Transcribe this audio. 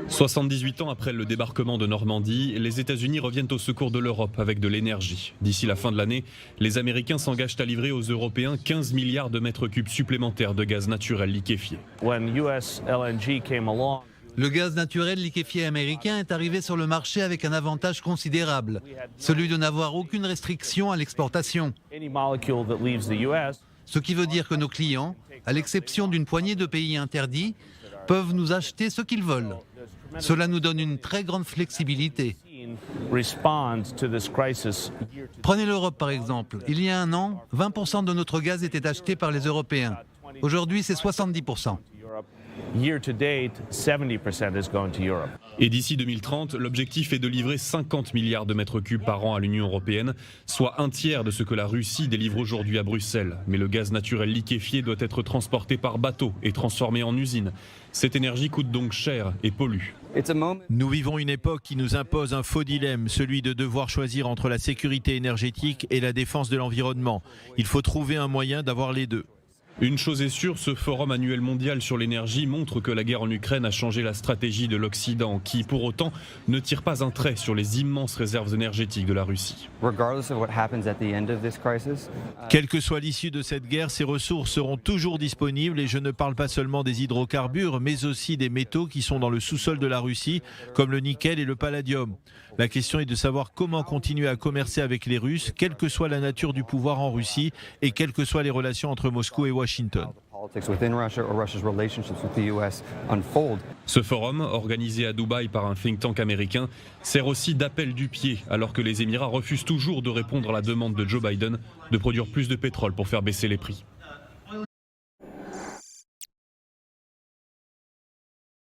78 ans après le débarquement de Normandie, les États-Unis reviennent au secours de l'Europe avec de l'énergie. D'ici la fin de l'année, les Américains s'engagent à livrer aux Européens 15 milliards de mètres cubes supplémentaires de gaz naturel liquéfié. Le gaz naturel liquéfié américain est arrivé sur le marché avec un avantage considérable, celui de n'avoir aucune restriction à l'exportation. Ce qui veut dire que nos clients, à l'exception d'une poignée de pays interdits, peuvent nous acheter ce qu'ils veulent. Cela nous donne une très grande flexibilité. Prenez l'Europe par exemple. Il y a un an, 20% de notre gaz était acheté par les Européens. Aujourd'hui, c'est 70%. Et d'ici 2030, l'objectif est de livrer 50 milliards de mètres cubes par an à l'Union européenne, soit un tiers de ce que la Russie délivre aujourd'hui à Bruxelles. Mais le gaz naturel liquéfié doit être transporté par bateau et transformé en usine. Cette énergie coûte donc cher et pollue. Nous vivons une époque qui nous impose un faux dilemme, celui de devoir choisir entre la sécurité énergétique et la défense de l'environnement. Il faut trouver un moyen d'avoir les deux. Une chose est sûre, ce forum annuel mondial sur l'énergie montre que la guerre en Ukraine a changé la stratégie de l'Occident, qui pour autant ne tire pas un trait sur les immenses réserves énergétiques de la Russie. Quelle que soit l'issue de cette guerre, ces ressources seront toujours disponibles et je ne parle pas seulement des hydrocarbures, mais aussi des métaux qui sont dans le sous-sol de la Russie, comme le nickel et le palladium. La question est de savoir comment continuer à commercer avec les Russes, quelle que soit la nature du pouvoir en Russie et quelles que soient les relations entre Moscou et Washington. Ce forum, organisé à Dubaï par un think tank américain, sert aussi d'appel du pied, alors que les Émirats refusent toujours de répondre à la demande de Joe Biden de produire plus de pétrole pour faire baisser les prix.